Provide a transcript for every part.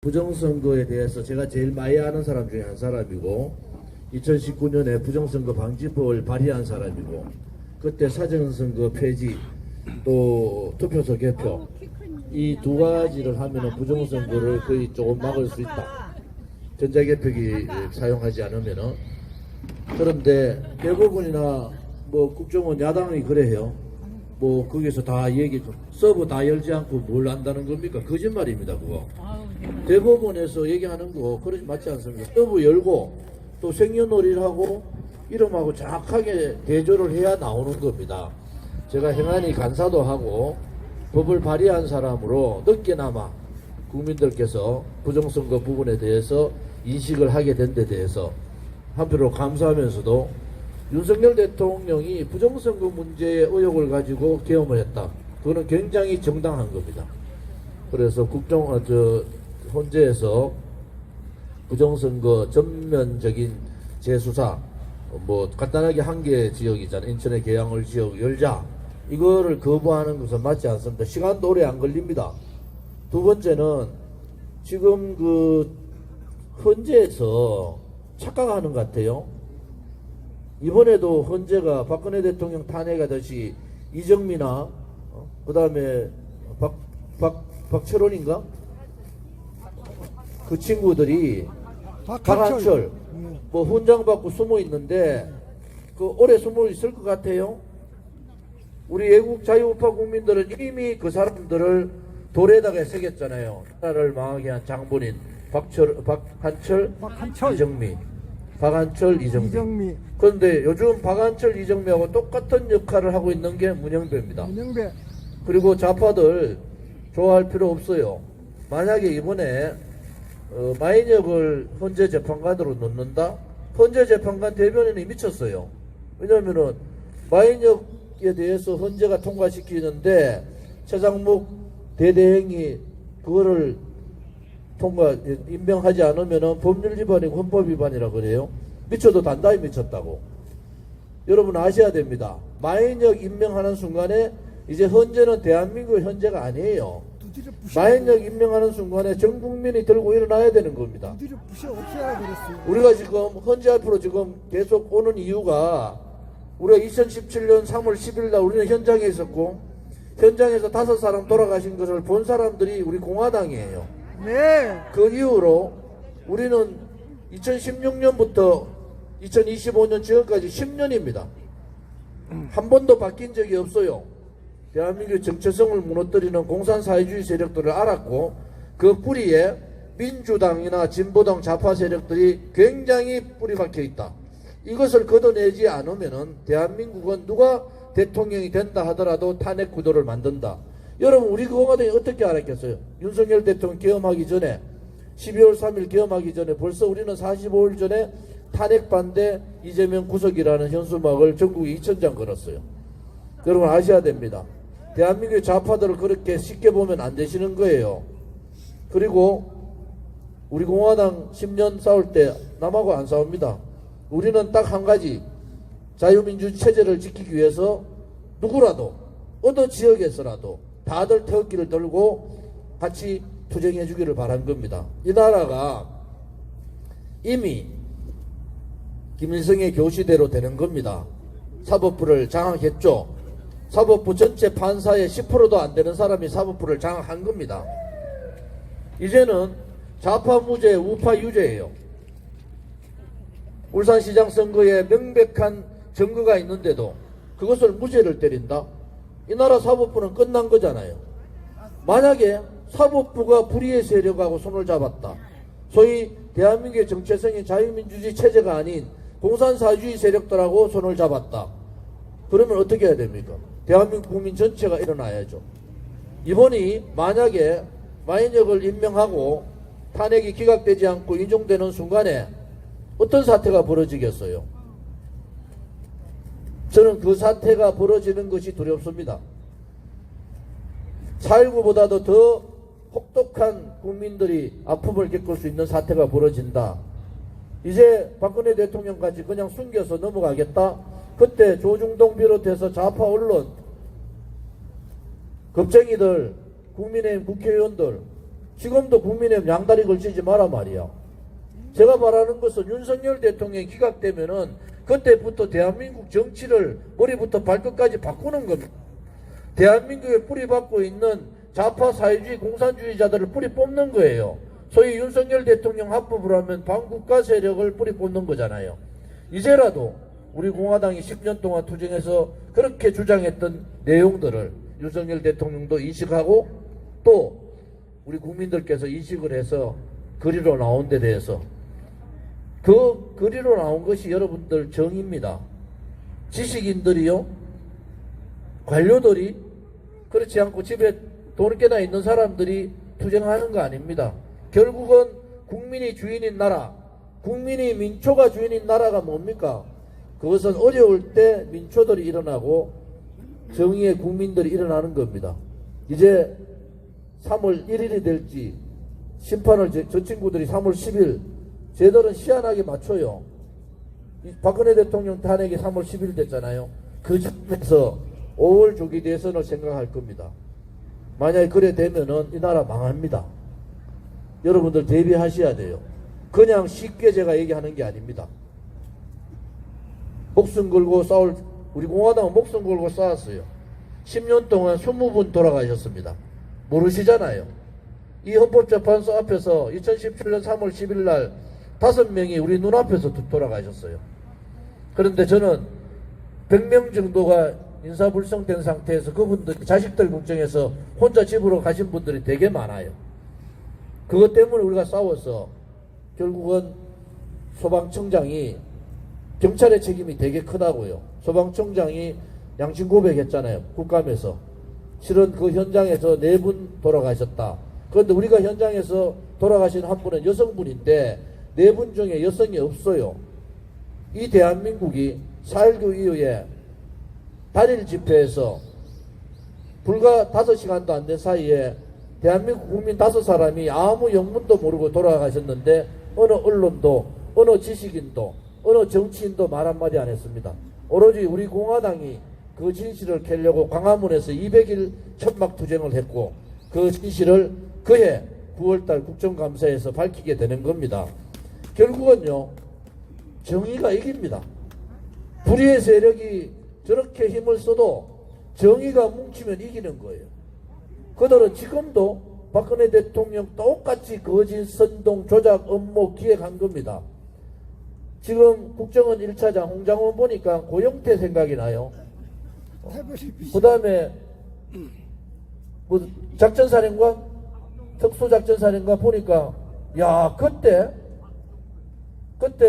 부정선거에 대해서 제가 제일 많이 아는 사람 중에 한 사람이고 2019년에 부정선거 방지법을 발의한 사람이고 그때 사전선거 폐지 또 투표소 개표 이 두 가지를 하면은 부정선거를 거의 조금 막을 수 있다. 전자개표기 사용하지 않으면은. 그런데 대부분이나 뭐 국정원 야당이 그래요. 뭐 거기서 다 얘기 서버 다 열지 않고 뭘 한다는 겁니까? 거짓말입니다 그거. 대법원에서 얘기하는 거 그러지 맞지 않습니까? 서버 열고 또 생년월일 하고 이름하고 정확하게 대조를 해야 나오는 겁니다. 제가 행안위 간사도 하고 법을 발의한 사람으로 늦게나마 국민들께서 부정선거 부분에 대해서 인식을 하게 된 데 대해서 한편으로 감사하면서도 윤석열 대통령이 부정선거 문제의 의혹을 가지고 계엄을 했다. 그거는 굉장히 정당한 겁니다. 그래서 헌재에서 부정선거 전면적인 재수사, 뭐 간단하게 한 개 지역이잖아요. 인천의 계양을 지역 열자. 이거를 거부하는 것은 맞지 않습니다. 시간도 오래 안 걸립니다. 두 번째는 지금 그 헌재에서 착각하는 것 같아요. 이번에도 헌재가 박근혜 대통령 탄핵하듯이 이정미나 그 다음에 박철원인가? 그 친구들이 박한철 뭐 훈장 받고 숨어 있는데 그 오래 숨어 있을 것 같아요. 우리 외국 자유우파 국민들은 이미 그 사람들을 돌에다가 새겼잖아요. 나라를 망하게 한 장본인 박한철, 이정미. 그런데 요즘 박한철, 이정미하고 똑같은 역할을 하고 있는 게 문영배입니다. 그리고 좌파들 좋아할 필요 없어요. 만약에 이번에 마인혁을 헌재 재판관으로 넣는다? 헌재 재판관 대변인이 미쳤어요. 왜냐하면은 마인혁에 대해서 헌재가 통과시키는데 최장목 대대행이 그거를 임명하지 않으면은 법률 위반이고 헌법 위반이라 그래요. 미쳐도 단단히 미쳤다고. 여러분 아셔야 됩니다. 마인혁 임명하는 순간에 이제 헌재는 대한민국의 헌재가 아니에요. 마인혁 임명하는 순간에 전 국민이 들고 일어나야 되는 겁니다. 우리가 지금 헌재 앞으로 지금 계속 오는 이유가 우리가 2017년 3월 10일 날 우리는 현장에 있었고 현장에서 5사람 돌아가신 것을 본 사람들이 우리 공화당이에요. 네. 그 이후로 우리는 2016년부터 2025년 지금까지 10년입니다. 한 번도 바뀐 적이 없어요. 대한민국의 정체성을 무너뜨리는 공산사회주의 세력들을 알았고 그 뿌리에 민주당이나 진보당 좌파 세력들이 굉장히 뿌리 박혀 있다. 이것을 걷어내지 않으면은 대한민국은 누가 대통령이 된다 하더라도 탄핵 구도를 만든다. 여러분 우리 공화당이 어떻게 알았겠어요? 윤석열 대통령 계엄하기 전에 12월 3일 계엄하기 전에 벌써 우리는 45일 전에 탄핵 반대 이재명 구속이라는 현수막을 전국에 2,000장 걸었어요. 여러분 아셔야 됩니다. 대한민국의 좌파들을 그렇게 쉽게 보면 안 되시는 거예요. 그리고 우리 공화당 10년 싸울 때 남하고 안 싸웁니다. 우리는 딱 한 가지 자유민주 체제를 지키기 위해서 누구라도 어느 지역에서라도 다들 태극기를 들고 같이 투쟁해 주기를 바란 겁니다. 이 나라가 이미 김일성의 교시대로 되는 겁니다. 사법부를 장악했죠. 사법부 전체 판사의 10%도 안 되는 사람이 사법부를 장악한 겁니다. 이제는 좌파 무죄, 우파 유죄예요. 울산시장 선거에 명백한 증거가 있는데도 그것을 무죄를 때린다? 이 나라 사법부는 끝난 거잖아요. 만약에 사법부가 불의의 세력하고 손을 잡았다. 소위 대한민국의 정체성이 자유민주주의 체제가 아닌 공산사회주의 세력들하고 손을 잡았다. 그러면 어떻게 해야 됩니까? 대한민국 국민 전체가 일어나야죠. 이번이 만약에 마인혁을 임명하고 탄핵이 기각되지 않고 인용되는 순간에 어떤 사태가 벌어지겠어요? 저는 그 사태가 벌어지는 것이 두렵습니다. 4.19보다도 더 혹독한 국민들이 아픔을 겪을 수 있는 사태가 벌어진다. 이제 박근혜 대통령까지 그냥 숨겨서 넘어가겠다. 그때 조중동 비롯해서 좌파 언론, 겁쟁이들, 국민의힘 국회의원들 지금도 국민의힘 양다리 걸치지 마라 말이야. 제가 바라는 것은 윤석열 대통령이 기각되면은 그때부터 대한민국 정치를 머리부터 발끝까지 바꾸는 겁니다. 대한민국에 뿌리박고 있는 좌파 사회주의 공산주의자들을 뿌리 뽑는 거예요. 소위 윤석열 대통령 합법으로 하면 반국가 세력을 뿌리 뽑는 거잖아요. 이제라도 우리 공화당이 10년 동안 투쟁해서 그렇게 주장했던 내용들을 윤석열 대통령도 인식하고 또 우리 국민들께서 인식을 해서 거리로 나온 데 대해서 그 거리로 나온 것이 여러분들 정의입니다. 지식인들이요, 관료들이, 그렇지 않고 집에 돈 깨나 있는 사람들이 투쟁하는 거 아닙니다. 결국은 국민이 주인인 나라, 국민이 민초가 주인인 나라가 뭡니까? 그것은 어려울 때 민초들이 일어나고 정의의 국민들이 일어나는 겁니다. 이제 3월 1일이 될지 심판을 저 친구들이 3월 10일 쟤들은 희한하게 맞춰요. 박근혜 대통령 탄핵이 3월 10일 됐잖아요. 그 점에서 5월 조기 대선을 생각할 겁니다. 만약에 그래 되면은 이 나라 망합니다. 여러분들 대비하셔야 돼요. 그냥 쉽게 제가 얘기하는 게 아닙니다. 목숨 걸고 싸울, 우리 공화당은 목숨 걸고 싸웠어요. 10년 동안 20분 돌아가셨습니다. 모르시잖아요. 이 헌법재판소 앞에서 2017년 3월 10일 날 5명이 우리 눈앞에서 돌아가셨어요. 그런데 저는 100명 정도가 인사불성된 상태에서 그분들 자식들 걱정해서 혼자 집으로 가신 분들이 되게 많아요. 그것 때문에 우리가 싸워서 결국은 소방청장이 경찰의 책임이 되게 크다고요. 소방청장이 양심 고백했잖아요. 국감에서. 실은 그 현장에서 4분 돌아가셨다. 그런데 우리가 현장에서 돌아가신 한 분은 여성분인데 4분 중에 여성이 없어요. 이 대한민국이 4.19 이후에 단일 집회에서 불과 5시간도 안 된 사이에 대한민국 국민 5사람이 아무 영문도 모르고 돌아가셨는데 어느 언론도, 어느 지식인도, 어느 정치인도 말 한마디 안 했습니다. 오로지 우리 공화당이 그 진실을 캐려고 광화문에서 200일 천막투쟁을 했고 그 진실을 그해 9월달 국정감사에서 밝히게 되는 겁니다. 결국은요, 정의가 이깁니다. 불의의 세력이 저렇게 힘을 써도 정의가 뭉치면 이기는 거예요. 그들은 지금도 박근혜 대통령 똑같이 거짓, 선동, 조작, 음모 기획한 겁니다. 지금 국정원 1차장 홍장원 보니까 고영태 생각이 나요. 그 다음에 뭐 작전사령관, 특수작전사령관 보니까 야 그때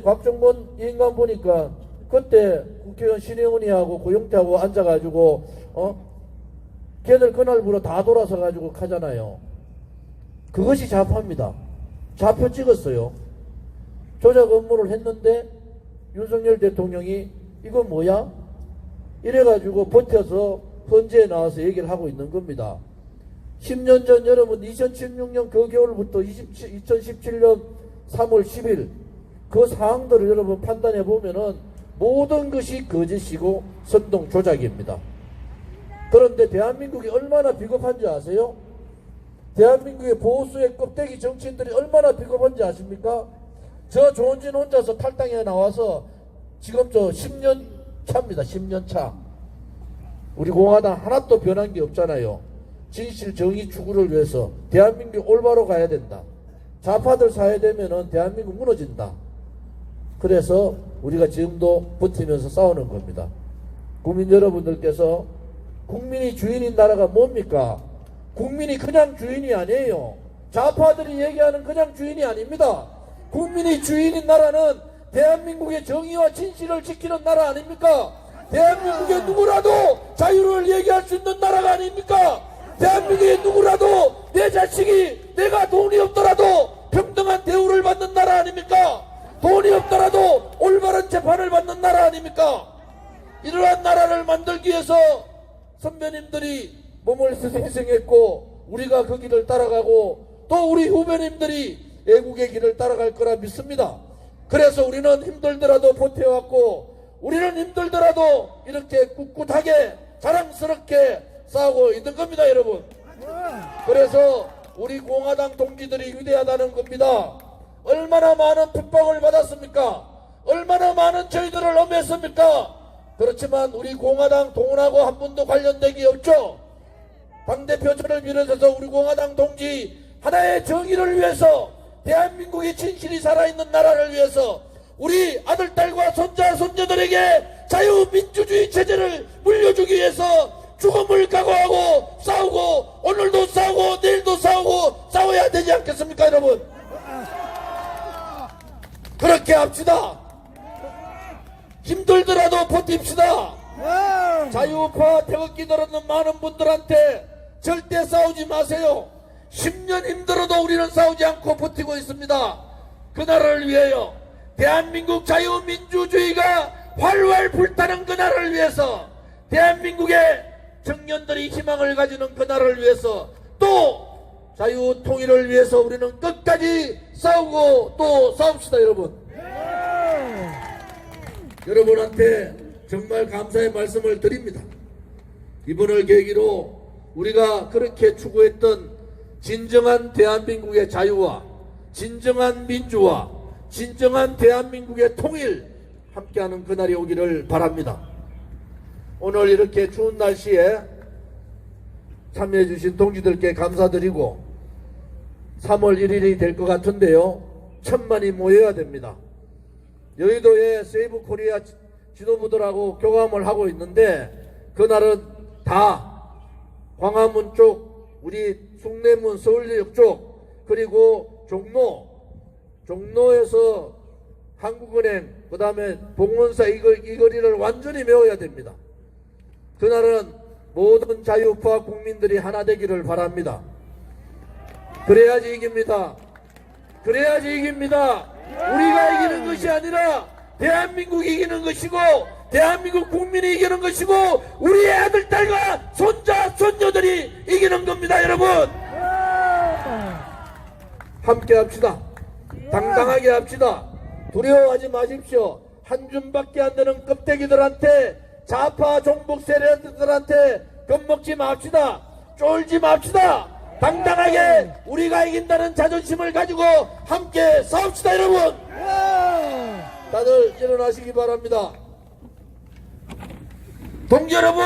곽정본 인간 보니까 그때 국회의원 신혜원이하고 고영태하고 앉아가지고 걔들 그날부로 다 돌아서 가지고 가잖아요. 그것이 좌파입니다. 좌표 찍었어요. 조작 업무를 했는데 윤석열 대통령이 이거 뭐야? 이래가지고 버텨서 헌재에 나와서 얘기를 하고 있는 겁니다. 10년 전 여러분 2016년 그 겨울부터 2017년 3월 10일 그 사항들을 여러분 판단해 보면은 모든 것이 거짓이고 선동 조작입니다. 그런데 대한민국이 얼마나 비겁한지 아세요? 대한민국의 보수의 껍데기 정치인들이 얼마나 비겁한지 아십니까? 저 조은진 혼자서 탈당해 나와서 지금 저 10년 차입니다. 10년 차. 우리 공화당 하나도 변한 게 없잖아요. 진실 정의 추구를 위해서 대한민국이 올바로 가야 된다. 좌파들 사회 되면은 대한민국 무너진다. 그래서 우리가 지금도 버티면서 싸우는 겁니다. 국민 여러분들께서 국민이 주인인 나라가 뭡니까? 국민이 그냥 주인이 아니에요. 좌파들이 얘기하는 그냥 주인이 아닙니다. 국민이 주인인 나라는 대한민국의 정의와 진실을 지키는 나라 아닙니까? 대한민국의 누구라도 자유를 얘기할 수 있는 나라가 아닙니까? 대한민국의 누구라도 내 자식이 내가 돈이 없더라도 평등한 대우를 받는 나라 아닙니까? 돈이 없더라도 올바른 재판을 받는 나라 아닙니까? 이러한 나라를 만들기 위해서 선배님들이 몸을 희생했고 우리가 그 길을 따라가고 또 우리 후배님들이 애국의 길을 따라갈 거라 믿습니다. 그래서 우리는 힘들더라도 버텨왔고 우리는 힘들더라도 이렇게 꿋꿋하게 자랑스럽게 싸우고 있는 겁니다, 여러분. 그래서 우리 공화당 동지들이 위대하다는 겁니다. 얼마나 많은 핍박을 받았습니까? 얼마나 많은 저희들을 엄했습니까? 그렇지만 우리 공화당 동원하고 한 분도 관련된 게 없죠. 당대표 저를 비롯해서 우리 공화당 동지 하나의 정의를 위해서, 대한민국의 진실이 살아있는 나라를 위해서, 우리 아들, 딸과 손자, 손녀들에게 자유민주주의 체제를 물려주기 위해서 죽음을 각오하고 싸우고, 오늘도 싸우고 내일도 싸우고 싸워야 되지 않겠습니까 여러분? 그렇게 합시다. 힘들더라도 버팁시다. 자유우파 태극기 들었는 많은 분들한테 절대 싸우지 마세요. 10년 힘들어도 우리는 싸우지 않고 버티고 있습니다. 그 나라를 위하여, 대한민국 자유민주주의가 활활 불타는 그 나라를 위해서, 대한민국의 청년들이 희망을 가지는 그 나라를 위해서, 또 자유통일을 위해서 우리는 끝까지 싸우고 또 싸웁시다 여러분. 여러분한테 정말 감사의 말씀을 드립니다. 이번을 계기로 우리가 그렇게 추구했던 진정한 대한민국의 자유와 진정한 민주화, 진정한 대한민국의 통일 함께하는 그날이 오기를 바랍니다. 오늘 이렇게 추운 날씨에 참여해 주신 동지들께 감사드리고, 3월 1일이 될 것 같은데요, 1000만이 모여야 됩니다. 여의도의 세이브 코리아 지도부들하고 교감을 하고 있는데, 그날은 다 광화문 쪽, 우리 숭례문 서울역 쪽, 그리고 종로에서 한국은행, 그 다음에 봉원사 이 거리를 완전히 메워야 됩니다. 그날은 모든 자유우파 국민들이 하나 되기를 바랍니다. 그래야지 이깁니다. 그래야지 이깁니다. 우리가 이기는 것이 아니라 대한민국이 이기는 것이고, 대한민국 국민이 이기는 것이고, 우리의 아들, 딸과 손자, 손녀들이 이기는 겁니다 여러분. 함께 합시다. 당당하게 합시다. 두려워하지 마십시오. 한 줌밖에 안 되는 껍데기들한테, 좌파 종북 세력들한테 겁먹지 맙시다. 쫄지 맙시다. 당당하게 우리가 이긴다는 자존심을 가지고 함께 싸웁시다 여러분. 다들 일어나시기 바랍니다. 동지 여러분,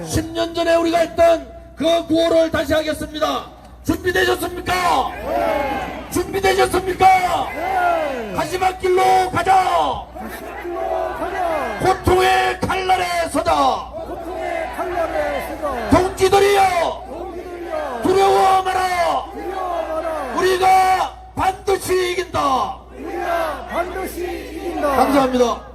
10년 전에 우리가 했던 그 구호를 다시 하겠습니다. 준비되셨습니까? 준비되셨습니까? 가시밭길로 가자. 고통의 칼날에 서자. 동지들이여, 두려워 마라. 우리가 반드시 이긴다. 감사합니다.